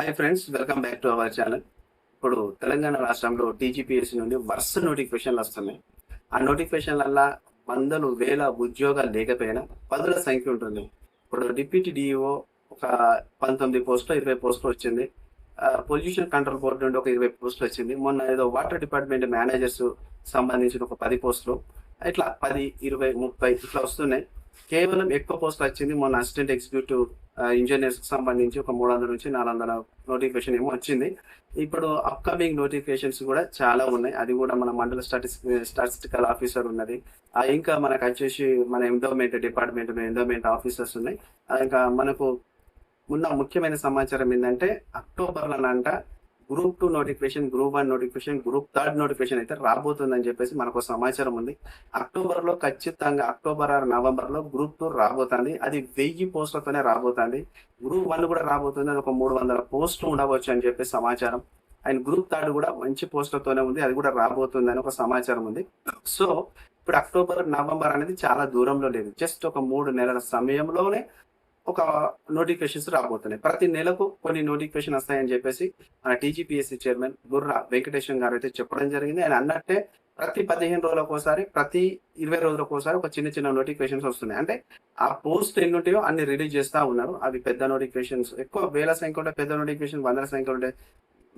Hi friends, welcome back to our channel. ఇప్పుడు తెలంగాణ రాష్ట్రంలో TGPSC నుండి వరుస నోటిఫికేషన్లు వస్తున్నాయి. ఆ నోటిఫికేషన్లల్లా వందలు వేల ఉద్యోగాలు లేకపోయినా పదుల సంఖ్య ఉంటుంది. ఇప్పుడు డిప్యూటీ డిఈఓ ఒక 19 పోస్టులు 20 పోస్టులు వచ్చింది. పొల్యూషన్ కంట్రోల్ బోర్డు నుండి ఒక 20 పోస్టులు వచ్చింది. మొన్న ఏదో వాటర్ డిపార్ట్మెంట్ మేనేజర్స్ సంబంధించిన ఒక 10 పోస్టులు, ఇట్లా 10, 20, 30 ఇట్లా వస్తున్నాయి. కేవలం ఎక్కువ పోస్టులు వచ్చింది మొన్న అసిస్టెంట్ ఎగ్జిక్యూటివ్ ఇంజనీర్స్ కి సంబంధించి ఒక 300 నుంచి 400 నోటిఫికేషన్ ఏమో వచ్చింది. ఇప్పుడు అప్కమింగ్ నోటిఫికేషన్స్ కూడా చాలా ఉన్నాయి. అది కూడా మన మండల స్టాటిస్టికల్ ఆఫీసర్ ఉన్నది. ఇంకా మనకు వచ్చేసి మన ఎండోమెంట్ డిపార్ట్మెంట్ ఎండోమెంట్ ఆఫీసర్స్ ఉన్నాయి. ఇంకా మనకు ఉన్న ముఖ్యమైన సమాచారం ఏంటంటే అక్టోబర్లోనంట group 2 notification, group 1 notification, group 3 notification అయితే రాబోతుందని చెప్పేసి మనకు సమాచారం ఉంది. అక్టోబర్లో ఖచ్చితంగా అక్టోబర్ ఆర్ నవంబర్లో గ్రూప్ 2 రాబోతుంది. అది 1000 పోస్టులతోనే రాబోతుంది. గ్రూప్ 1 కూడా రాబోతుంది. అది ఒక 300 పోస్టులు ఉండవచ్చు అని చెప్పేసి సమాచారం. అండ్ గ్రూప్ 3 కూడా మంచి పోస్టులతోనే ఉంది. అది కూడా రాబోతుంది అని ఒక సమాచారం ఉంది. సో ఇప్పుడు అక్టోబర్ నవంబర్ అనేది చాలా దూరంలో లేదు. జస్ట్ ఒక 3 నెలల సమయంలోనే ఒక నోటిఫికేషన్స్ రాబోతున్నాయి. ప్రతి నెలకు కొన్ని నోటిఫికేషన్ వస్తాయని చెప్పేసి మన టీజీపీఎస్సీ చైర్మన్ బుర్రా వెంకటేశం గారు అయితే చెప్పడం జరిగింది. ఆయన అన్నట్టే ప్రతి 15 రోజులకు ఒకసారి, ప్రతి 20 రోజులకు ఒకసారి ఒక చిన్న చిన్న నోటిఫికేషన్స్ వస్తున్నాయి. అంటే ఆ పోస్ట్ ఎన్ని ఉంటాయో అన్ని రిలీజ్ చేస్తా ఉన్నారు. అవి పెద్ద నోటిఫికేషన్స్, ఎక్కువ వేల సంఖ్య ఉంటే పెద్ద నోటిఫికేషన్, వందల సంఖ్య ఉంటే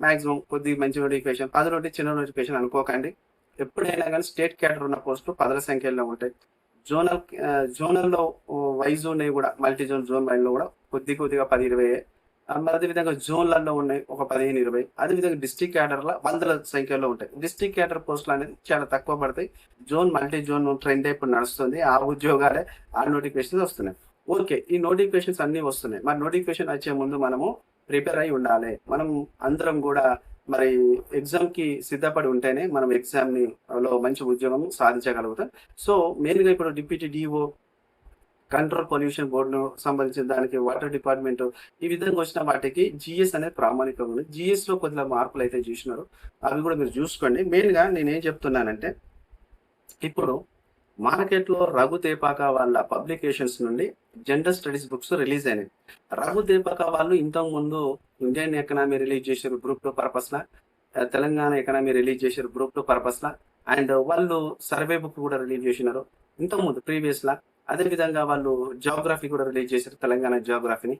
మాక్సిమం కొద్ది మంచి నోటిఫికేషన్, 10 నుండి చిన్న నోటిఫికేషన్ అనుకోకండి. ఎప్పుడైనా కానీ స్టేట్ క్యాడర్ ఉన్న పోస్టులు పదుల సంఖ్యలో ఉంటాయి. జోనల్లో వైజ్ ఉన్నాయి కూడా, మల్టీ జోన్ వైజ్ లో కూడా కొద్దిగా 10-20. అదేవిధంగా జోన్లలో ఉన్నాయి ఒక 15-20. అదేవిధంగా డిస్ట్రిక్ట్ క్యాడర్ల వందల సంఖ్యలో ఉంటాయి. డిస్ట్రిక్ట్ క్యాడర్ పోస్టులు అనేది చాలా తక్కువ పడతాయి. మల్టీ జోన్ ట్రెండ్ ఇప్పుడు నడుస్తుంది. ఆ ఉద్యోగాలే ఆ నోటిఫికేషన్స్ వస్తున్నాయి. ఓకే, ఈ నోటిఫికేషన్స్ అన్ని వస్తున్నాయి. మరి నోటిఫికేషన్ వచ్చే ముందు మనము ప్రిపేర్ అయి ఉండాలి. మనం అందరం కూడా మరి ఎగ్జామ్ కి సిద్ధపడి ఉంటేనే మనం ఎగ్జామ్ లో మంచి ఉద్యోగం సాధించగలుగుతాం. సో మెయిన్ గా ఇప్పుడు డిప్యూటీ డిఓ, కంట్రోల్ పొల్యూషన్ బోర్డును సంబంధించిన దానికి, వాటర్ డిపార్ట్మెంట్, ఈ విధంగా వచ్చిన వాటికి జిఎస్ అనేది ప్రామాణికంగా ఉంది. జిఎస్ లో కొద్దిగా మార్పులు అయితే చూసినారు. అవి కూడా మీరు చూసుకోండి. మెయిన్ గా నేనేం చెప్తున్నానంటే, ఇప్పుడు మార్కెట్లో రఘు తేపాక వాళ్ళ పబ్లికేషన్స్ నుండి జనరల్ స్టడీస్ బుక్స్ రిలీజ్ అయినాయి. రఘు తేపాక వాళ్ళు ఇంతకు ముందు ఇండియన్ ఎకనామీ రిలీజ్ చేశారు గ్రూప్ 2 పర్పస్ లా, తెలంగాణ ఎకనామీ రిలీజ్ చేశారు గ్రూప్ 2 పర్పస్ లా, అండ్ వాళ్ళు సర్వే బుక్ కూడా రిలీజ్ చేసినారు ఇంతకు ముందు ప్రీవియస్ లా. అదే విధంగా వాళ్ళు జియోగ్రఫీ కూడా రిలీజ్ చేశారు, తెలంగాణ జియోగ్రఫీని,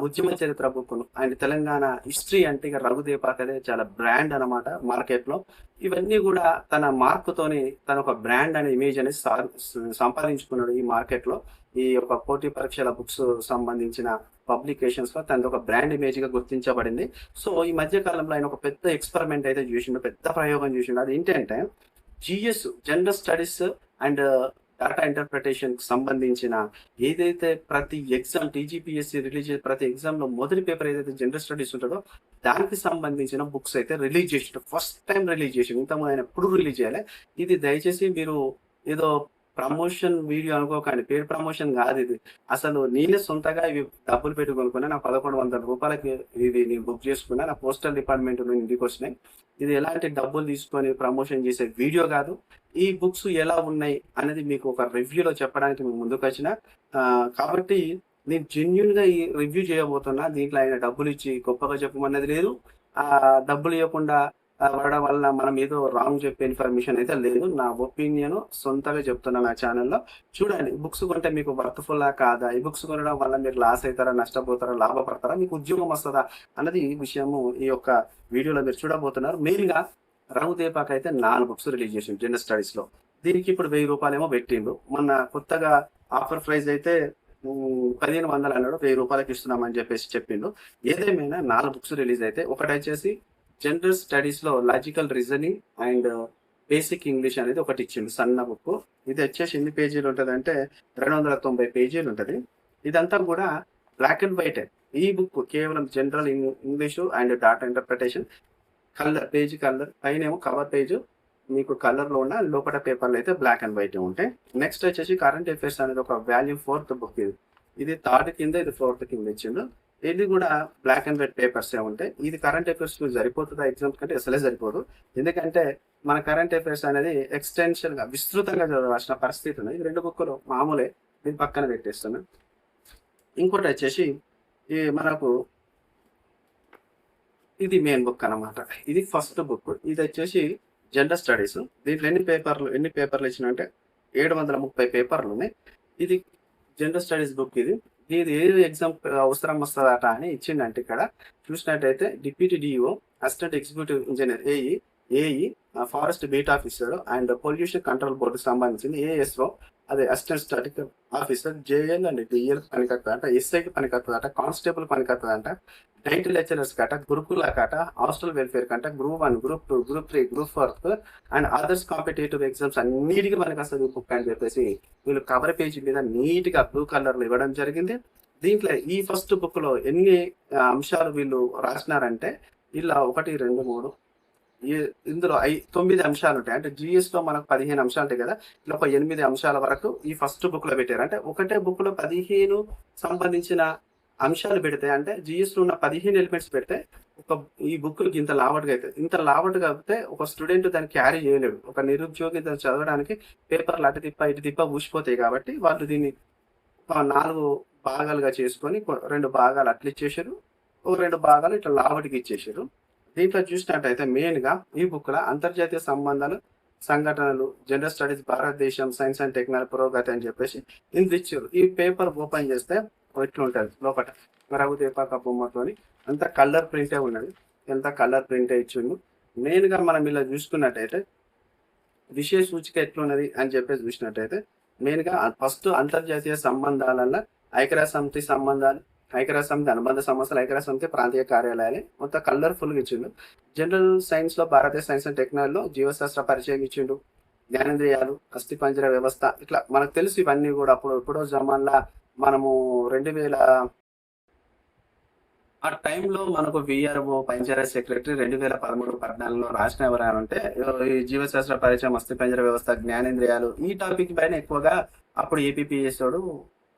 ఉద్యమ చరిత్ర బుక్ను, అండ్ తెలంగాణ హిస్టరీ. అంటే ఇక రఘు దేపాకదే చాలా బ్రాండ్ అనమాట మార్కెట్ లో. ఇవన్నీ కూడా తన మార్కుతోని తన ఒక బ్రాండ్ అనే ఇమేజ్ అనేది సంపాదించుకున్నాడు ఈ మార్కెట్ లో. ఈ యొక్క పోటీ పరీక్షల బుక్స్ సంబంధించిన పబ్లికేషన్స్ లో తనది ఒక బ్రాండ్ ఇమేజ్ గా గుర్తించబడింది. సో ఈ మధ్య కాలంలో ఆయన ఒక పెద్ద ఎక్స్పెరిమెంట్ అయితే చూసిండు, పెద్ద ప్రయోగం చూసిండు. అది ఏంటంటే GS, general studies and data interpretation కి సంబంధించిన ఏదైతే ప్రతి ఎగ్జామ్ టీజీపీఎస్సీ రిలీజ్ చేసే ప్రతి ఎగ్జామ్ లో మొదటి పేపర్ ఏదైతే జనరల్ స్టడీస్ ఉంటుందో దానికి సంబంధించిన బుక్స్ అయితే రిలీజ్ చేసిండు. ఫస్ట్ టైం రిలీజ్ చేసిండు. ఇంతకుముందు ఆయన ఎప్పుడు రిలీజ్ చేయాలి. ఇది దయచేసి మీరు ఏదో ప్రమోషన్ వీడియో అనుకోకండి, పేడ్ ప్రమోషన్ కాదు ఇది. అసలు నేనే సొంతగా ఇవి డబ్బులు పెట్టి కొనుక్కున్నా. నా 1100 రూపాయలకి ఇది నేను బుక్ చేసుకున్నా. నా పోస్టల్ డిపార్ట్మెంట్ నుండి ఇంటికి వచ్చినాయి. ఇది ఎలాంటి డబ్బులు తీసుకొని ప్రమోషన్ చేసే వీడియో కాదు. ఈ బుక్స్ ఎలా ఉన్నాయి అనేది మీకు ఒక రివ్యూలో చెప్పడానికి మేము ముందుకు వచ్చిన. కాబట్టి నేను జెన్యున్ గా ఈ రివ్యూ చేయబోతున్నా. దీంట్లో ఆయన డబ్బులు ఇచ్చి గొప్పగా చెప్పమన్నది లేదు. ఆ డబ్బులు ఇవ్వకుండా పడడం వల్ల మనం ఏదో రాంగ్ చెప్పే ఇన్ఫర్మేషన్ అయితే లేదు. నా ఒపీనియన్ సొంతగా చెప్తున్నా నా ఛానల్లో. చూడండి, బుక్స్ కొంటే మీకు వర్త్ఫుల్లా కాదా, ఈ బుక్స్ కొనడం వల్ల మీరు లాస్ అవుతారా, నష్టపోతారా, లాభపడతారా, మీకు ఉద్యోగం వస్తుందా అన్నది ఈ విషయము ఈ యొక్క వీడియోలో మీరు చూడబోతున్నారు. మెయిన్ గా రఘు దేపాక్ అయితే 4 బుక్స్ రిలీజ్ చేసిండు జనరల్ స్టడీస్ లో. దీనికి ఇప్పుడు 1000 రూపాయలు ఏమో పెట్టిండు. మొన్న కొత్తగా ఆఫర్ ప్రైస్ అయితే 1500 అన్నాడు, 1000 రూపాయలకి ఇస్తున్నామని చెప్పేసి చెప్పిండు. ఏదేమైనా 4 బుక్స్ రిలీజ్ అయితే, ఒకటి వచ్చేసి జనరల్ స్టడీస్ లో logical reasoning and basic English అనేది ఒకటి ఇచ్చిండు, సన్న బుక్. ఇది వచ్చేసి ఎన్ని పేజీలు ఉంటుంది అంటే 290 పేజీలు ఉంటుంది. ఇదంతా కూడా బ్లాక్ అండ్ వైట్. ఈ బుక్ కేవలం general English and data interpretation, colour page, colour పైన ఏమో కవర్ పేజ్ మీకు కలర్ లో ఉన్న, లోపల పేపర్లు అయితే బ్లాక్ అండ్ వైట్ ఉంటాయి. నెక్స్ట్ వచ్చేసి కరెంట్ అఫైర్స్ అనేది ఒక వాల్యూ 4th బుక్. ఇది 3rd కింద, ఇది 4th కింద ఇచ్చిండు. ఇది కూడా బ్లాక్ అండ్ వైట్ పేపర్స్ ఉంటాయి. ఇది కరెంట్ అఫైర్స్ సరిపోతుంది ఎగ్జామ్స్ కంటే అసలే సరిపోదు. ఎందుకంటే మన కరెంట్ అఫైర్స్ అనేది ఎక్స్టెన్షన్ గా విస్తృతంగా చదవాల్సిన పరిస్థితి ఉంది. ఈ 2 బుక్కులు మామూలే, దీని పక్కన పెట్టేస్తాను. ఇంకోటి వచ్చేసి ఈ మనకు ఇది మెయిన్ బుక్ అన్నమాట. ఇది ఫస్ట్ బుక్. ఇది వచ్చేసి జనరల్ స్టడీస్. దీంట్లో ఎన్ని పేపర్లు ఇచ్చినంటే 730 పేపర్లు ఉన్నాయి. ఇది జనరల్ స్టడీస్ బుక్ ఇది. ఇది ఏ ఎగ్జామ్ అవసరం వస్తుందట అని ఇచ్చిండంటే ఇక్కడ చూసినట్టయితే deputy DO, assistant executive engineer AE, forest beat officer and pollution control board సంబంధించింది ఏఎస్ఓ, అదే assistant static officer, JL and DL పనికొస్తుందంట, ఎస్ఐకి పనికొస్తుందంట, కానిస్టేబుల్ పనికొస్తుందంట, డైట్ లెక్చరర్స్ కట, గురుకుల కట, హాస్టల్ వెల్ఫేర్ కంట, group 1, group 2, group 3, group 4 and others competitive exams అన్నిటికీ మనకు అసలు బుక్ అని చెప్పేసి వీళ్ళు కవర్ పేజీ మీద నీట్ గా బ్లూ కలర్ లో ఇవ్వడం జరిగింది. దీంట్లో ఈ ఫస్ట్ బుక్ లో ఎన్ని అంశాలు వీళ్ళు రాసినారంటే ఇలా 1, 2, 3 ఇందులో 9 అంశాలు ఉంటాయి. అంటే జిఎస్ లో మనకు 15 అంశాలు ఉంటాయి కదా, ఇలా ఒక 8 అంశాల వరకు ఈ ఫస్ట్ బుక్ లో పెట్టారు. అంటే ఒకటే బుక్ లో 15 సంబంధించిన అంశాలు పెడితే, అంటే జిఎస్ లో ఉన్న 15 ఎలిమెంట్స్ పెడితే ఈ బుక్ ఇంత లావట్గా అవుతుంది. ఇంత లావట్గా అయితే ఒక స్టూడెంట్ దాన్ని క్యారీ చేయలేడు. ఒక నిరుద్యోగి దాన్ని చదవడానికి పేపర్లు అటు తిప్ప ఊసిపోతాయి. కాబట్టి వాళ్ళు దీన్ని 4 భాగాలుగా చేసుకొని 2 భాగాలు అట్లా ఇచ్చేసారు, ఒక 2 భాగాలు ఇట్లా లావటికి ఇచ్చేసారు. దీంట్లో చూసినట్టయితే మెయిన్ గా ఈ బుక్ లో అంతర్జాతీయ సంబంధాలు, సంఘటనలు, జనరల్ స్టడీస్, భారతదేశం, సైన్స్ అండ్ టెక్నాలజీ పురోగతి అని చెప్పేసి ఇంత ఇచ్చారు. ఈ పేపర్ ఓపెన్ చేస్తే ఎట్లుంటది లోపల రఘుదేపాక బొమ్మతోని అంత కలర్ ప్రింటే ఉన్నది. ఎంత కలర్ ప్రింటే ఇచ్చిండు. మెయిన్ గా మనం ఇలా చూసుకున్నట్టయితే విషయ సూచిక ఎట్లున్నది అని చెప్పేసి చూసినట్టయితే మెయిన్ గా ఫస్ట్ అంతర్జాతీయ సంబంధాలలో ఐక్యరాజ్య సమితి సంబంధాలు, ఐక్యరాజ్య సమితి అనుబంధ సంస్థలు, ఐక్యరాజ్య సమితి ప్రాంతీయ కార్యాలయాలు మొత్తం కలర్ఫుల్ గా ఇచ్చిండు. జనరల్ సైన్స్ లో భారతీయ సైన్స్ అండ్ టెక్నాలజీలో జీవశాస్త్ర పరిచయం ఇచ్చిండు. జ్ఞానేంద్రియాలు, అస్థిపంజర వ్యవస్థ, ఇట్లా మనకు తెలుసు ఇవన్నీ కూడా. ఎప్పుడో జమాన్లా మనము 2000 ఆ టైంలో మనకు విఆర్ఓ పంచాయత్ సెక్రటరీ 2013-14లో రాసిన ఎవరైనా ఉంటే ఈ జీవశాస్త్ర పరిచయం, అస్థిపంజర వ్యవస్థ, జ్ఞానేంద్రియాలు ఈ టాపిక్ పైన ఎక్కువగా అప్పుడు ఏపీపీఎస్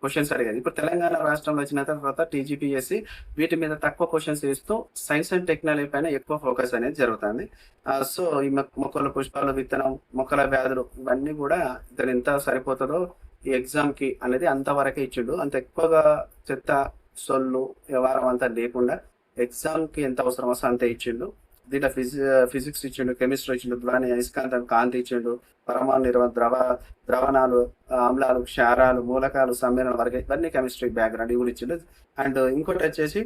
క్వశ్చన్స్ అడిగేది. ఇప్పుడు తెలంగాణ రాష్ట్రంలో వచ్చిన తర్వాత టీజీపీఎస్సీ వీటి మీద తక్కువ క్వశ్చన్స్ ఇస్తూ సైన్స్ అండ్ టెక్నాలజీ పైన ఎక్కువ ఫోకస్ అనేది జరుగుతుంది. సో ఈ మొక్కలు, పుష్పాలు, విత్తనం, మొక్కల వ్యాధులు ఇవన్నీ కూడా ఇతను ఎంత సరిపోతుందో ఈ ఎగ్జామ్ కి అనేది అంతవరకే ఇచ్చిండు. అంత ఎక్కువగా చెత్త సొల్లు వ్యవహారం అంతా లేకుండా ఎగ్జామ్ కి ఎంత అవసరం వస్తే అంతే ఇచ్చిండు. దీంట్లో ఫిజిక్స్ ఇచ్చిండు, కెమిస్ట్రీ ఇచ్చిండు, ధ్వని, అయస్కాంతం, కాంతి ఇచ్చిండు, పరమాణు నిర్వహణ, ద్రవణాలు, ఆమ్లాలు, క్షారాలు, మూలకాలు, సమ్మేళన వరకు ఇవన్నీ కెమిస్ట్రీ బ్యాక్గ్రౌండ్ ఇవి ఇచ్చిండు. అండ్ ఇంకోటి వచ్చేసి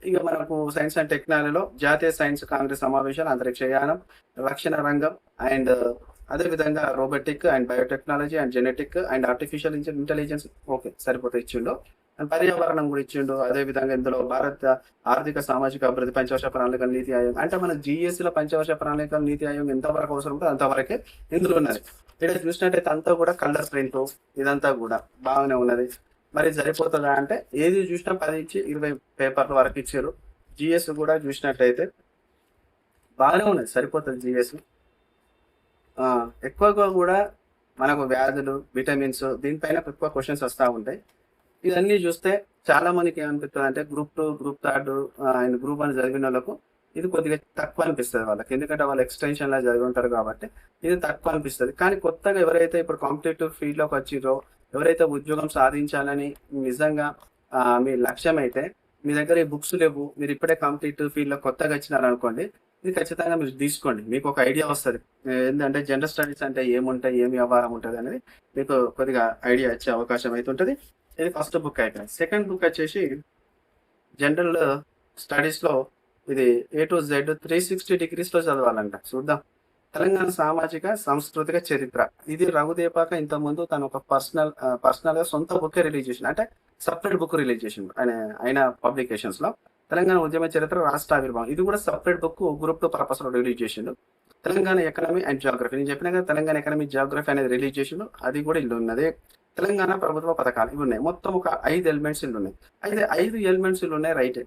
ఇక మనకు సైన్స్ అండ్ టెక్నాలజీలో జాతీయ సైన్స్ కాంగ్రెస్ సమావేశాలు, అంతరిక్ష యానం, రక్షణ రంగం అండ్ అదేవిధంగా robotic and biotechnology and genetic and artificial intelligence okay సరిపోతే ఇచ్చిండు. అండ్ పర్యావరణం కూడా ఇచ్చిండు. అదేవిధంగా ఇందులో భారత ఆర్థిక సామాజిక అభివృద్ధి పంచవర్ష ప్రణాళిక నీతి ఆయోగ్, అంటే మన జిఎస్సీలో పంచవర్ష ప్రణాళిక నీతి ఆయోగ్ ఎంతవరకు అవసరం ఉంటుందో అంతవరకే ఇందులో ఉన్నది. ఇక్కడ చూసినట్టయితే అంతా కూడా కలర్ ప్రింట్, ఇదంతా కూడా బాగానే ఉన్నది. మరి సరిపోతుందా అంటే ఏది చూసినా 10-20 పేపర్ల వరకు ఇచ్చారు. జిఎస్ కూడా చూసినట్టయితే బాగానే ఉన్నది, సరిపోతుంది జిఎస్. ఎక్కువగా కూడా మనకు వ్యాధులు, విటమిన్స్ దీనిపైన ఎక్కువ క్వశ్చన్స్ వస్తూ ఉంటాయి. ఇవన్నీ చూస్తే చాలా మందికి ఏమనిపిస్తుంది అంటే గ్రూప్ 2, గ్రూప్ 3 అండ్ గ్రూప్ 1 చదివిన వాళ్ళకు ఇది కొద్దిగా తక్కువ అనిపిస్తుంది వాళ్ళకి. ఎందుకంటే వాళ్ళు ఎక్స్టెన్షన్ లా చదివి ఉంటారు కాబట్టి ఇది తక్కువ అనిపిస్తుంది. కానీ కొత్తగా ఎవరైతే ఇప్పుడు కాంపిటేటివ్ ఫీల్డ్ లోకి వచ్చిరో, ఎవరైతే ఉద్యోగం సాధించాలని నిజంగా మీ లక్ష్యం అయితే, మీ దగ్గర ఈ బుక్స్ లేవు, మీరు ఇప్పుడే కాంపిటేటివ్ ఫీల్డ్ లో కొత్తగా వచ్చినారనుకోండి, ఇది ఖచ్చితంగా మీరు తీసుకోండి. మీకు ఒక ఐడియా వస్తుంది ఏంటంటే జనరల్ స్టడీస్ అంటే ఏముంటాయి, ఏమి వ్యవహారం ఉంటుంది అనేది మీకు కొద్దిగా ఐడియా వచ్చే అవకాశం అయితే ఉంటుంది. ఇది ఫస్ట్ బుక్ అయిపోయింది. సెకండ్ బుక్ వచ్చేసి జనరల్ స్టడీస్ లో ఇది A to Z 360 degrees లో చదవాలంట. చూద్దాం. తెలంగాణ సామాజిక సాంస్కృతిక చరిత్ర. ఇది రఘుదేపాక ఇంతకుముందు తను ఒక పర్సనల్ గా సొంత బుక్ రిలీజ్ చేసిండు. అంటే సపరేట్ బుక్ రిలీజ్ చేసిండు ఆయన పబ్లికేషన్స్ లో. తెలంగాణ ఉద్యమ చరిత్ర, రాష్ట్ర ఆవిర్భావం, ఇది కూడా సపరేట్ బుక్ గ్రూప్ 2 పర్పస్ లో రిలీజ్ చేసిండు. తెలంగాణ ఎకనమీ అండ్ జియోగ్రఫీ, నేను చెప్పిన కదా తెలంగాణ ఎకనమీ జియోగ్రఫీ అనేది రిలీజ్ చేసిండు. అది కూడా ఇల్లు ఉన్నది. తెలంగాణ ప్రభుత్వ పథకాలు ఇవి ఉన్నాయి. మొత్తం ఒక 5 ఎలిమెంట్స్ ఇల్లు ఉన్నాయి. అయితే 5 ఎలిమెంట్స్ ఇల్లు ఉన్నాయి, రైట్.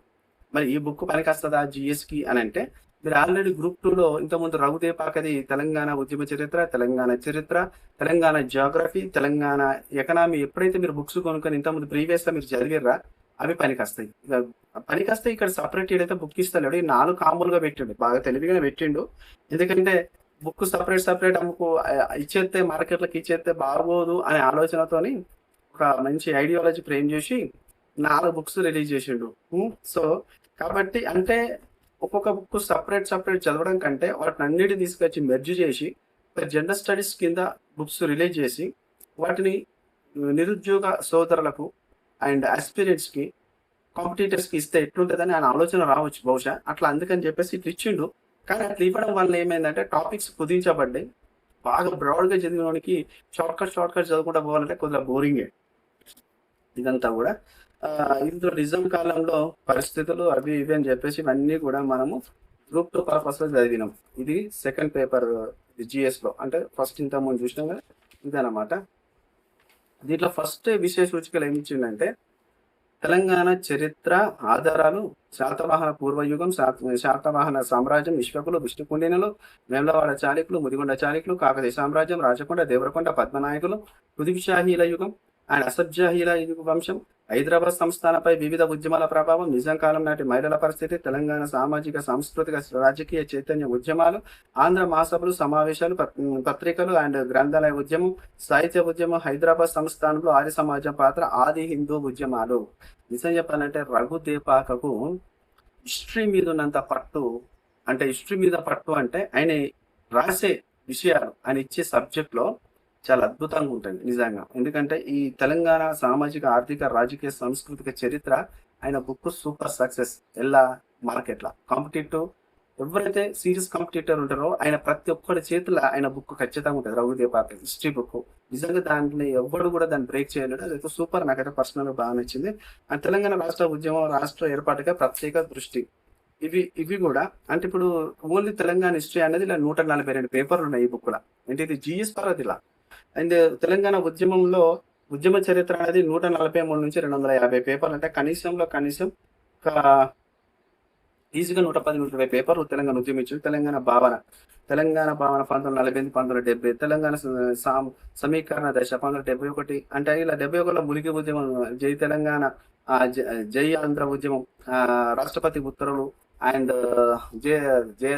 మరి ఈ బుక్ పనికి వస్తుందా జిఎస్ కి అని అంటే, మీరు ఆల్రెడీ గ్రూప్ 2లో ఇంతకుముందు రఘుదేపాకది తెలంగాణ ఉద్యమ చరిత్ర, తెలంగాణ చరిత్ర, తెలంగాణ జియోగ్రఫీ, తెలంగాణ ఎకనామీ ఎప్పుడైతే మీరు బుక్స్ కొనుక్కొని ఇంతకుముందు ప్రీవియస్ గా మీరు చదివిర్రా అవి పనికి వస్తాయి. ఇక్కడ సపరేట్ ఏదైతే బుక్ ఇస్తలేడు, ఈ 4 కాంబులుగా పెట్టిండు, బాగా తెలివిగానే పెట్టిండు. ఎందుకంటే బుక్ సపరేట్ అమ్ముకు ఇచ్చేస్తే మార్కెట్లకు ఇచ్చేస్తే బాగోదు అనే ఆలోచనతోని ఒక మంచి ఐడియాలజీ ఫ్రేమ్ చేసి 4 బుక్స్ రిలీజ్ చేసిండు. సో కాబట్టి అంటే ఒక్కొక్క బుక్ సపరేట్ చదవడం కంటే వాటిని అన్నిటిని తీసుకొచ్చి మెర్జ్ చేసి ఒక జనరల్ స్టడీస్ కింద బుక్స్ రిలీజ్ చేసి వాటిని నిరుద్యోగ సోదరులకు అండ్ ఆస్పిరెంట్స్కి కాంపిటీటర్స్కి ఇస్తే ఎట్లుంటుందని ఆయన ఆలోచన రావచ్చు బహుశా. అట్లా అందుకని చెప్పేసి ఇట్లా ఇచ్చిండు. కానీ అట్లా ఇవ్వడం వల్ల ఏమైందంటే టాపిక్స్ కుదించబడ్డాయి. బాగా బ్రాడ్గా చదివినోనికి షార్ట్ కట్ చదువుకుంటా పోవాలంటే కొద్దిగా బోరింగే ఇదంతా కూడా. ఇందులో నిజాం కాలంలో పరిస్థితులు అవి ఇవి అని చెప్పేసి ఇవన్నీ కూడా మనము గ్రూప్ 2 పర్పస్లో చదివినాం. ఇది సెకండ్ పేపర్ జిఎస్లో, అంటే ఫస్ట్ ఇంత ముందు చూసినాం కదా ఇదన్నమాట. దీంట్లో ఫస్ట్ విషయ సూచికలు ఏమి ఇచ్చిందంటే తెలంగాణ చరిత్ర ఆధారాలు, శాతవాహన పూర్వయుగం, శాతవాహన సామ్రాజ్యం, విశ్వకులు, విష్ణుకుండినులు, వేములవాడ చాళుక్యులు, ముదిగొండ చాళుక్యులు, కాకతీయ సామ్రాజ్యం, రాచకొండ, దేవరకొండ, పద్మనాయకులు, కుతుబ్షాహీల యుగం అండ్ అసఫ్జాహీల వంశం, హైదరాబాద్ సంస్థానపై వివిధ ఉద్యమాల ప్రభావం, నిజాం కాలం నాటి మహిళల పరిస్థితి, తెలంగాణ సామాజిక సాంస్కృతిక రాజకీయ చైతన్య ఉద్యమాలు, ఆంధ్ర మహాసభలు, సమావేశాలు, పత్రికలు అండ్ గ్రంథాలయ ఉద్యమం, సాహిత్య ఉద్యమం, హైదరాబాద్ సంస్థానంలో ఆర్య సమాజం పాత్ర, ఆది హిందూ ఉద్యమాలు. నిజం చెప్పాలంటే రఘుదేపాకకు హిస్టరీ మీద ఉన్నంత పట్టు, అంటే హిస్టరీ మీద పట్టు అంటే ఆయన రాసే విషయాలు, ఆయన ఇచ్చే సబ్జెక్ట్లో చాలా అద్భుతంగా ఉంటుంది నిజంగా. ఎందుకంటే ఈ తెలంగాణ సామాజిక ఆర్థిక రాజకీయ సాంస్కృతిక చరిత్ర ఆయన బుక్ సూపర్ సక్సెస్. ఎలా మార్కెట్లో కాంపిటేటివ్ ఎవరైతే సీరియస్ కాంపిటేటర్ ఉంటారో ఆయన ప్రతి ఒక్కరి చేతిలో ఆయన బుక్ ఖచ్చితంగా ఉంటుంది. రఘుదేపాక హిస్టరీ బుక్ నిజంగా దాంట్లో ఎవడు కూడా దాన్ని బ్రేక్ చేయలేడు. అదైతే సూపర్, నాకైతే పర్సనల్గా బాగా నచ్చింది. అండ్ తెలంగాణ రాష్ట్ర ఉద్యమం, రాష్ట్ర ఏర్పాటుగా ప్రత్యేక దృష్టి, ఇవి కూడా అంటే ఇప్పుడు ఓన్లీ తెలంగాణ హిస్టరీ అనేది ఇలా 142 పేపర్లు ఉన్నాయి ఈ బుక్లో. అంటే ఇది జిఎస్ పరదిలా. అండ్ తెలంగాణ ఉద్యమంలో ఉద్యమ చరిత్ర అనేది 143 నుంచి 250 పేపర్లు, అంటే కనీసం ఒక ఈజీగా 110-120 పేపర్లు తెలంగాణ ఉద్యమించు. తెలంగాణ భావన 1948, 1970, తెలంగాణ సమీకరణ దశ 1971, అంటే ఇలా 71లో ములిగి ఉద్యమం, జై తెలంగాణ, జై ఆంధ్ర ఉద్యమం, రాష్ట్రపతి ఉత్తర్వులు and Jaya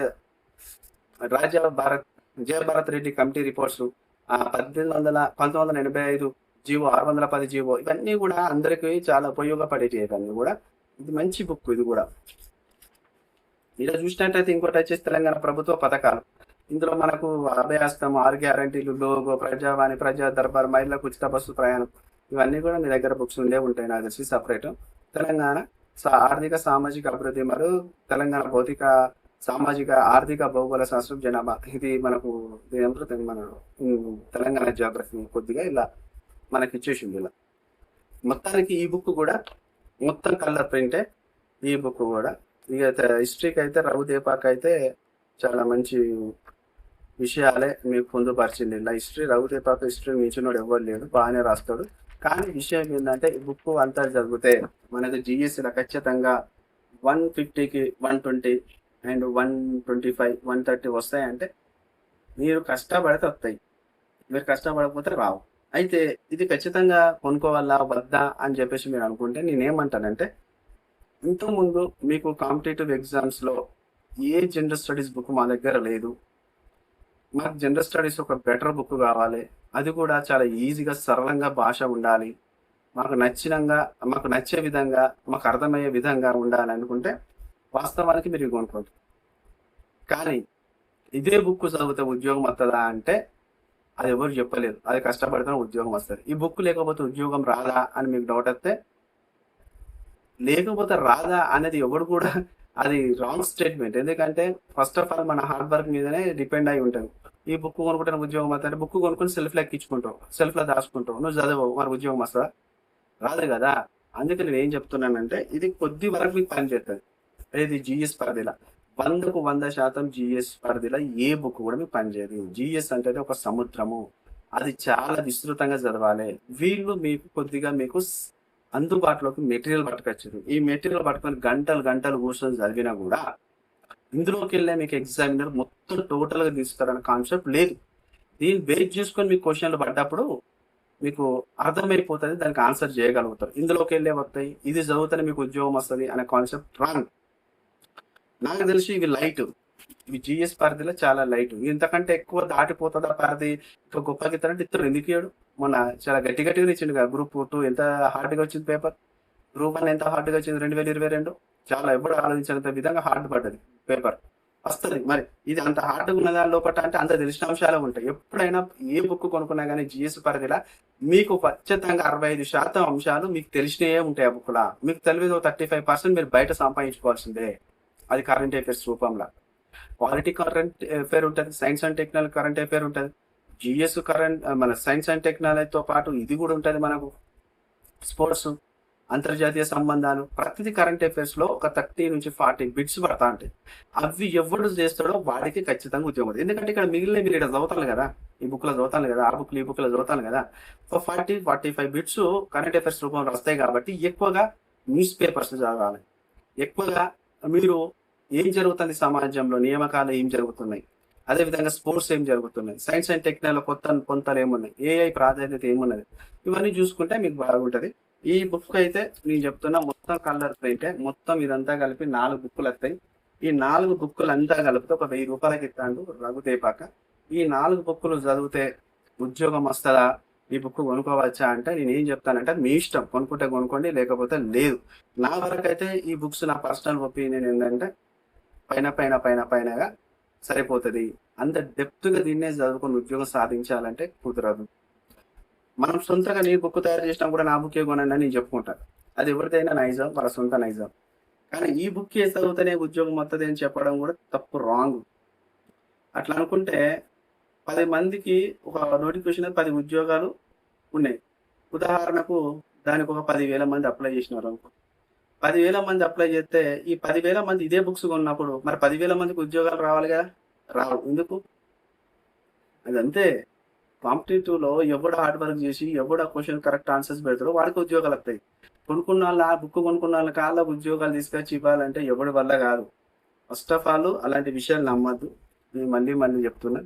Bharat Reddy committee reports, 1985 GO, 610 GO, ఇవన్నీ కూడా అందరికీ చాలా ఉపయోగపడేవి. ఇవన్నీ కూడా ఇది మంచి బుక్. ఇది కూడా ఇలా చూసినట్టయితే ఇంకోటి వచ్చేసి తెలంగాణ ప్రభుత్వ పథకాలు. ఇందులో మనకు అభయహస్తం, 6 గ్యారంటీలు, లోగో, ప్రజావాణి, ప్రజా దర్బార్, మహిళలకు ఉచిత బస్సు ప్రయాణం, ఇవన్నీ కూడా మీ దగ్గర బుక్స్ ఉంటాయి నాకు తెలిసి సపరేట్. తెలంగాణ ఆర్థిక సామాజిక అభివృద్ధి మరియు తెలంగాణ భౌతిక సామాజిక ఆర్థిక భౌగోళ శాస్త్రం జనాభా, ఇది మనకు మన తెలంగాణ జియోగ్రఫీ కొద్దిగా ఇలా మనకి ఇచ్చేసింది. ఇలా మొత్తానికి ఈ బుక్ కూడా మొత్తం కలర్ ప్రింటే. ఈ బుక్ కూడా ఇక హిస్టరీకి అయితే రఘుదేపాక్ అయితే చాలా మంచి విషయాలే మీకు పొందుపరిచింది. ఇలా రఘుదేపాక్ హిస్టరీ మించినోడు ఎవరు లేడు, బాగానే రాస్తాడు. కానీ విషయం ఏంటంటే ఈ బుక్ అంతా చదివితే మనకు జిఎస్సీలో ఖచ్చితంగా 150కి 120 అండ్ 125, 130 వస్తాయంటే మీరు కష్టపడితే వస్తాయి, మీరు కష్టపడకపోతే రావు. అయితే ఇది ఖచ్చితంగా కొనుక్కోవాలా వద్దా అని చెప్పేసి మీరు అనుకుంటే నేనేమంటానంటే, ఇంతకుముందు మీకు కాంపిటేటివ్ ఎగ్జామ్స్లో ఏ జనరల్ స్టడీస్ బుక్ మా దగ్గర లేదు, మాకు జనరల్ స్టడీస్ ఒక బెటర్ బుక్ కావాలి, అది కూడా చాలా ఈజీగా సరళంగా భాష ఉండాలి, మాకు నచ్చే విధంగా, మాకు అర్థమయ్యే విధంగా ఉండాలి అనుకుంటే వాస్తవానికి మీరు కొనుక్కోండి. కానీ ఇదే బుక్ చదివితే ఉద్యోగం వస్తుందా అంటే అది ఎవరు చెప్పలేరు. అది కష్టపడితే ఉద్యోగం వస్తుంది. ఈ బుక్ లేకపోతే ఉద్యోగం రాదా అని మీకు డౌట్ వస్తే, లేకపోతే రాదా అనేది ఎవడు కూడా అది రాంగ్ స్టేట్మెంట్. ఎందుకంటే ఫస్ట్ ఆఫ్ ఆల్ మన హార్డ్ వర్క్ మీదనే డిపెండ్ అయి ఉంటుంది. ఈ బుక్ కొనుక్కుంటే ఉద్యోగం వస్తుంది, బుక్ కొనుక్కొని సెల్ఫ్లో ఎక్కించుకుంటావు, సెల్ఫ్లో దాచుకుంటావు, నువ్వు చదవవు, మరి ఉద్యోగం వస్తుందా? రాదు కదా. అందుకే నేను ఏం చెప్తున్నానంటే ఇది కొద్ది వరకు మీకు పని చేస్తుంది. ఇది జిఎస్ పరిధిలో 100కు 100% జిఎస్ పరిధిలో ఏ బుక్ కూడా మీకు పనిచేయదు. జిఎస్ అంటే ఒక సముద్రము, అది చాలా విస్తృతంగా చదవాలి. వీళ్ళు మీకు అందుబాటులోకి మెటీరియల్ పట్టుకొచ్చారు. ఈ మెటీరియల్ పట్టుకొని గంటలు కూర్చొని చదివినా కూడా ఇందులోకి వెళ్ళే మీకు ఎగ్జామినర్ మొత్తం టోటల్గా తీస్తారనే కాన్సెప్ట్ లేదు. దీన్ని బేస్ చేసుకొని మీకు క్వశ్చన్లు పడ్డప్పుడు మీకు అర్థమైపోతుంది, దానికి ఆన్సర్ చేయగలుగుతారు. ఇందులోకి వెళ్ళే వస్తాయి, ఇది చదువుతానే మీకు ఉద్యోగం వస్తుంది అనే కాన్సెప్ట్ రాంగ్. నాకు తెలిసి ఇవి లైట్, ఇవి జిఎస్ పరిధిలో చాలా లైట్. ఇంతకంటే ఎక్కువ దాటిపోతుందా పరిధి, ఇంకా గొప్ప గీతారంటే ఇద్దరు ఎందుకు ఇయ్యాడు. మొన్న చాలా గట్టిగా ఇచ్చిండు కదా. గ్రూప్ 2 ఎంత హార్డ్గా వచ్చింది పేపర్, గ్రూప్ 1 ఎంత హార్డ్గా వచ్చింది 2022. చాలా ఎవరు ఆలోచించినంత విధంగా హార్డ్ పడ్డది. పేపర్ వస్తుంది. మరి ఇది అంత హార్డ్గా ఉన్న దాని లోపల అంటే అంత తెలిసిన అంశాలు ఉంటాయి. ఎప్పుడైనా ఏ బుక్ కొనుక్కున్నా కానీ జిఎస్ పరిధిలో మీకు ఖచ్చితంగా 65% అంశాలు మీకు తెలిసినవే ఉంటాయి. ఆ బుక్లా మీకు తెలియదు 35% మీరు బయట సంపాదించుకోవాల్సిందే. అది కరెంట్ అఫేర్స్ రూపంలో. పాలిటీ కరెంట్ అఫేర్ ఉంటుంది, science and technology current affair ఉంటుంది, జిఎస్ కరెంట్ మన సైన్స్ అండ్ టెక్నాలజీతో పాటు ఇది కూడా ఉంటుంది మనకు. స్పోర్ట్స్, అంతర్జాతీయ సంబంధాలు, ప్రతిదీ కరెంట్ అఫేర్స్ లో ఒక 30 నుంచి 40 బిట్స్ పడతా ఉంటాయి. అవి ఎవడు చేస్తాడో వాడికి ఖచ్చితంగా ఉద్యోగం అవుతుంది. ఎందుకంటే ఇక్కడ మిగిలిన మీరు ఇక్కడ చదువుతాను కదా, ఈ బుక్ లో చదువుతాను కదా, ఆ బుక్ ఈ బుక్ లో చదువుతాను కదా, 45 బిట్స్ కరెంట్ అఫేర్స్ రూపంలో వస్తాయి. కాబట్టి ఎక్కువగా న్యూస్ పేపర్స్ చదవాలి. ఎక్కువగా మీరు ఏం జరుగుతుంది సమాజంలో, నియామకాలు ఏం జరుగుతున్నాయి, అదేవిధంగా స్పోర్ట్స్ ఏం జరుగుతున్నాయి, సైన్స్ అండ్ టెక్నాలజీ పొంతలు ఏమున్నాయి, ఏఐ ప్రాధాన్యత ఏమున్నది, ఇవన్నీ చూసుకుంటే మీకు బాగుంటుంది. ఈ బుక్ అయితే నేను చెప్తున్నా మొత్తం కలర్ ప్రింటే. మొత్తం ఇదంతా కలిపి 4 బుక్కులు వస్తాయి. ఈ 4 బుక్కులు అంతా కలిపితే ఒక 1000 రూపాయలకి ఇస్తాడు రఘుదేపాక. ఈ 4 బుక్కులు చదివితే ఉద్యోగం వస్తుందా, ఈ బుక్ కొనుక్కోవచ్చా అంటే నేను ఏం చెప్తానంటే మీ ఇష్టం. కొనుక్కుంటే కొనుక్కోండి, లేకపోతే లేదు. నా వరకు అయితే ఈ బుక్స్ నా పర్సనల్ ఒపీనియన్ ఏంటంటే పైనగా సరిపోతుంది. అంత డెప్త్గా దీన్నే చదువుకొని ఉద్యోగం సాధించాలంటే కుదరదు. మనం సొంతగా నీ బుక్ తయారు చేసినా కూడా నా బుక్కే కొనండి అని నేను చెప్పుకుంటాను. అది ఎవరిదైనా నైజం, వాళ్ళ సొంత నైజం. కానీ ఈ బుక్ చదివితేనే ఉద్యోగం వస్తుంది అని చెప్పడం కూడా తప్పు, రాంగ్. అట్లా అనుకుంటే 10 మందికి ఒక నోటిఫికేషన్ 10 ఉద్యోగాలు ఉన్నాయి. ఉదాహరణకు దానికి ఒక 10,000 మంది అప్లై చేసినారు అనుకో. 10,000 మంది అప్లై చేస్తే ఈ 10,000 మంది ఇదే బుక్స్ కొన్నప్పుడు మరి 10,000 మందికి ఉద్యోగాలు రావాలి కదా, రావు. ఎందుకు? అదంతే. కాంపిటేటివ్లో ఎవడు హార్డ్ వర్క్ చేసి ఎవడు ఆ క్వశ్చన్ కరెక్ట్ ఆన్సర్స్ పెడతాడో వాడికి ఉద్యోగాలు వస్తాయి. కొనుక్కున్న వాళ్ళ ఆ బుక్ కొనుక్కున్న వాళ్ళ కాళ్ళ ఉద్యోగాలు తీసుకొచ్చి ఇవ్వాలంటే ఎవడి వల్ల కాదు. ఫస్ట్ ఆఫ్ ఆల్ అలాంటి విషయాలు నమ్మద్దు. నేను మళ్ళీ చెప్తున్నా,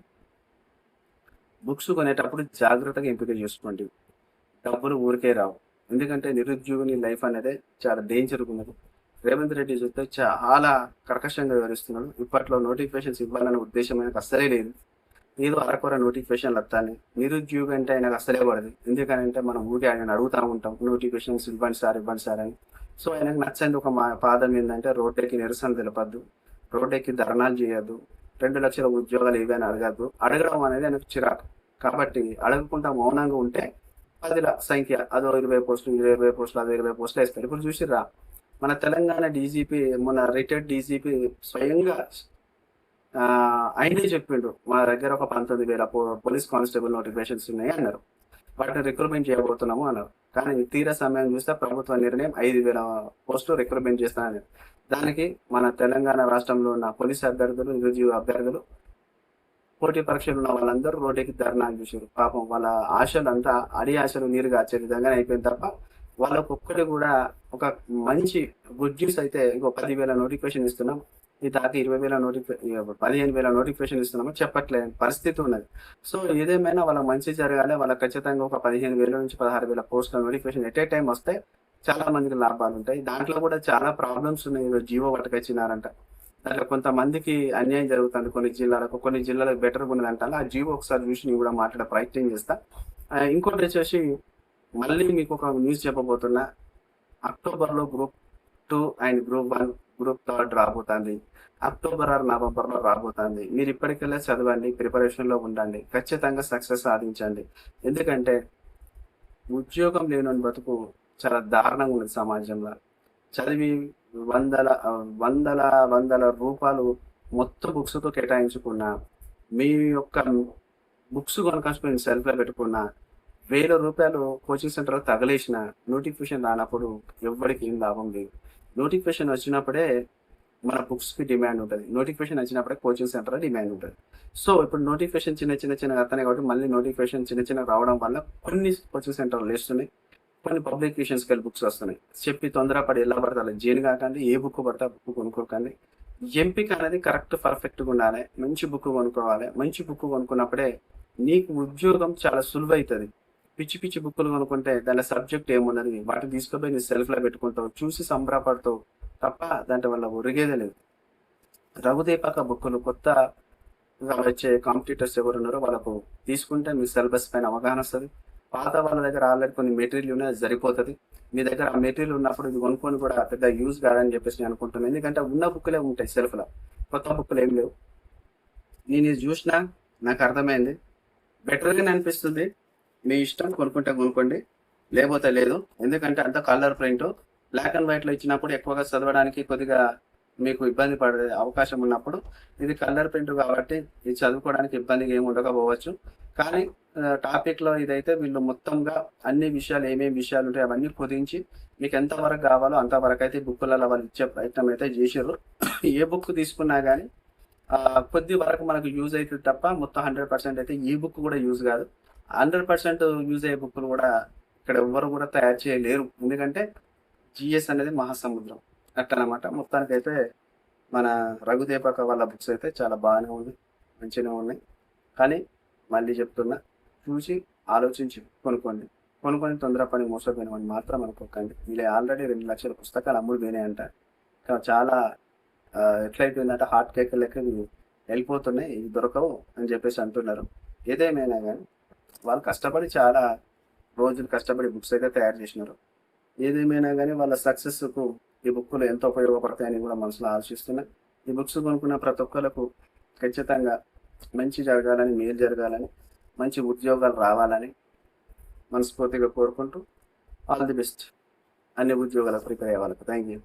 బుక్స్ కొనేటప్పుడు జాగ్రత్తగా ఎంపిక చేసుకోండి. డబ్బులు ఊరికే రావు. ఎందుకంటే నిరుద్యోగిని లైఫ్ అనేది చాలా డేంజర్గా ఉన్నది. రేవంత్ రెడ్డి చూస్తే చాలా కర్కశంగా వివరిస్తున్నాడు. ఇప్పట్లో నోటిఫికేషన్స్ ఇవ్వాలనే ఉద్దేశం ఆయనకు అస్సలే లేదు. ఏదో అరకొర నోటిఫికేషన్లు వస్తాయి. నిరుద్యోగం అంటే ఆయనకు అస్సలే పడదు. ఎందుకనంటే మనం ఊరికే ఆయన అడుగుతూ ఉంటాం, నోటిఫికేషన్స్ ఇవ్వండి సార్ అని. సో ఆయనకు నచ్చండి ఒక పాదం ఏంటంటే రోడ్డెక్కి నిరసన తెలపద్దు, రోడ్డెక్కి ధర్నాలు చేయొద్దు, 2 లక్షల ఉద్యోగాలు ఏవైనా అడగద్దు. అడగడం అనేది ఆయనకు చిరాకు. కాబట్టి అడగకుండా మౌనంగా ఉంటే 10ల సంఖ్య అదో 20 పోస్టులు, 20 పోస్టులు, అదో 20 పోస్టులు వేస్తారు. ఇప్పుడు చూసిర్రా, మన తెలంగాణ డీజీపీ, మన రిటైర్డ్ డీజీపీ స్వయంగా ఆయనే చెప్పిండు, మా దగ్గర ఒక 19,000 పోలీస్ కానిస్టేబుల్ నోటిఫికేషన్స్ ఉన్నాయి అన్నారు. వాటిని రిక్రూట్మెంట్ చేయబోతున్నాము అన్నారు. కానీ తీరా సమయం చూస్తే ప్రభుత్వ నిర్ణయం 5,000 పోస్టులు రిక్రూట్మెంట్ చేస్తానని. దానికి మన తెలంగాణ రాష్ట్రంలో ఉన్న పోలీస్ అభ్యర్థులు, నిరుద్యోగ అభ్యర్థులు, పోటీ పరీక్షలు ఉన్న వాళ్ళందరూ రోడ్డుకి ధర్నాలు చూసారు. పాపం వాళ్ళ ఆశలు అంతా అడి ఆశలు నీరు కాచే విధంగానే అయిపోయింది తప్ప వాళ్ళకు ఒక్కటి కూడా ఒక మంచి గుడ్ న్యూస్ అయితే ఇంకో 10,000 నోటిఫికేషన్ ఇస్తున్నాం, ఈ దాకా 15,000 నోటిఫికేషన్ ఇస్తున్నామో చెప్పట్లేదు పరిస్థితి ఉన్నది. సో ఏదేమైనా వాళ్ళకి మంచి జరగాలి. వాళ్ళకి ఖచ్చితంగా ఒక 15,000 నుంచి 16,000 పోస్టుల నోటిఫికేషన్ ఎట్ ఏ టైం వస్తే చాలా మందికి లాభాలు ఉంటాయి. దాంట్లో కూడా చాలా ప్రాబ్లమ్స్ ఉన్నాయి. జీవో పట్టుకొచ్చినారంట, దాంట్లో కొంతమందికి అన్యాయం జరుగుతుంది. కొన్ని జిల్లాలకు బెటర్గా ఉన్నదంట. ఆ జీవో ఒకసారి చూసి నేను కూడా మాట్లాడే ప్రయత్నం చేస్తా. ఇంకోటి వచ్చేసి మళ్ళీ మీకు ఒక న్యూస్ చెప్పబోతున్నా. అక్టోబర్లో గ్రూప్ 2 అండ్ గ్రూప్ 1, గ్రూప్ 3 రాబోతుంది. అక్టోబర్ ఆర్ నవంబర్లో రాబోతుంది. మీరు ఇప్పటికెళ్ళే చదవండి, ప్రిపరేషన్లో ఉండండి, ఖచ్చితంగా సక్సెస్ సాధించండి. ఎందుకంటే ఉద్యోగం లేని బతుకు చాలా దారుణంగా ఉంది సమాజంలో. చదివి వందల రూపాయలు మొత్తం బుక్స్తో కేటాయించుకున్న, మీ యొక్క బుక్స్ కొనుకొని సెల్ఫ్లో పెట్టుకున్న 1,000 రూపాయలు కోచింగ్ సెంటర్లో తగలేసిన నోటిఫికేషన్ రానప్పుడు ఎవరికి ఏం లాభం లేదు. నోటిఫికేషన్ వచ్చినప్పుడే మన బుక్స్కి డిమాండ్ ఉంటుంది, నోటిఫికేషన్ వచ్చినప్పుడే కోచింగ్ సెంటర్లో డిమాండ్ ఉంటుంది. సో ఇప్పుడు నోటిఫికేషన్ చిన్న వస్తున్నాయి కాబట్టి మళ్ళీ నోటిఫికేషన్ చిన్న రావడం వల్ల కొన్ని కోచింగ్ సెంటర్లు వేస్తున్నాయి, కొన్ని పబ్లికేషన్స్కి వెళ్ళి బుక్స్ వస్తున్నాయి. చెప్పి తొందరపడి ఎలా పడతారు జైలు కాకండి, ఏ బుక్ పడితే ఆ బుక్ కొనుక్కోకండి. ఎంపిక అనేది కరెక్ట్ పర్ఫెక్ట్గా ఉండాలి. మంచి బుక్ కొనుక్కోవాలి. మంచి బుక్ కొనుక్కున్నప్పుడే నీకు ఉద్యోగం చాలా సులువైతుంది. పిచ్చి బుక్కులు కొనుక్కుంటే దాని సబ్జెక్ట్ ఏమున్నది వాటిని తీసుకుపోయి నీ సెల్ఫ్లో పెట్టుకుంటావు, చూసి సంబరపడతావు తప్ప దాంట్ వల్ల ఒరిగేదే లేదు. రఘుదేపాక బుక్కులు కొత్తగా వచ్చే కాంపిటీటర్స్ ఎవరున్నారో వాళ్ళకు తీసుకుంటే మీ సిలబస్ పైన అవగాహన వస్తుంది. పాత వాళ్ళ దగ్గర ఆల్రెడీ కొన్ని మెటీరియల్ ఉన్నాయి, సరిపోతుంది. మీ దగ్గర ఆ మెటీరియల్ ఉన్నప్పుడు ఇది కొనుక్కొని కూడా పెద్ద యూజ్ కాదని చెప్పేసి నేను అనుకుంటున్నాను. ఎందుకంటే ఉన్న బుక్లే ఉంటాయి సెల్ఫ్లో. కొత్త బుక్లు ఏం లేవు. నేను ఇది చూసినా నాకు అర్థమైంది, బెటర్గానే అనిపిస్తుంది. మీ ఇష్టం, కొనుక్కుంటే కొనుక్కోండి, లేకపోతే లేదు. ఎందుకంటే అంత కలర్ ప్రింట్ బ్లాక్ అండ్ వైట్లో ఇచ్చినప్పుడు ఎక్కువగా చదవడానికి కొద్దిగా మీకు ఇబ్బంది పడే అవకాశం ఉన్నప్పుడు, ఇది కలర్ ప్రింట్ కాబట్టి ఇది చదువుకోవడానికి ఇబ్బందిగా ఏమి ఉండకపోవచ్చు. కానీ టాపిక్లో ఇదైతే వీళ్ళు మొత్తంగా అన్ని విషయాలు, ఏమేమి విషయాలు ఉంటాయి అవన్నీ కుదించి మీకు ఎంతవరకు కావాలో అంతవరకు అయితే బుక్కులలో వాళ్ళు ఇచ్చే ప్రయత్నం అయితే చేసారు. ఏ బుక్ తీసుకున్నా కానీ కొద్ది వరకు మనకు యూజ్ అవుతుంది తప్ప మొత్తం 100% అయితే ఈ బుక్ కూడా యూజ్ కాదు. 100% యూజ్ అయ్యే బుక్లు కూడా ఇక్కడ ఎవ్వరు కూడా తయారు చేయలేరు. ఎందుకంటే జిఎస్ అనేది మహాసముద్రం అట్లనమాట. మొత్తానికైతే మన రఘుదేపక వాళ్ళ బుక్స్ అయితే చాలా బాగానే ఉంది, మంచిగానే ఉన్నాయి. కానీ మళ్ళీ చెప్తున్నా, చూసి ఆలోచించి కొనుక్కోండి. కొనుక్కొని తొందరపడి మోసపోయినామని మాత్రం అనుకోకండి. వీళ్ళు ఆల్రెడీ 2 లక్షల పుస్తకాలు అమ్ముడు పోయినాయంట. చాలా ఎట్లయిపోయిందంటే హాట్ కేక్ లెక్క ఇవి వెళ్ళిపోతున్నాయి, ఇవి దొరకవు అని చెప్పేసి అంటున్నారు. ఏదేమైనా కానీ వాళ్ళు కష్టపడి చాలా రోజులు కష్టపడి బుక్స్ అయితే తయారు చేసినారు. ఏదేమైనా కానీ వాళ్ళ సక్సెస్కు ఈ బుక్కులు ఎంత ఉపయోగపడతాయని కూడా మనసులో ఆలోచిస్తున్నా. ఈ బుక్స్ కొనుక్కున్న ప్రతి ఒక్కరికి ఖచ్చితంగా మంచి జరగాలని, మేలు జరగాలని, మంచి ఉద్యోగాలు రావాలని మనస్ఫూర్తిగా కోరుకుంటూ ఆల్ ది బెస్ట్ అన్ని ఉద్యోగాలకు ప్రిపేర్ అయ్యే వాళ్ళకు. Thank you.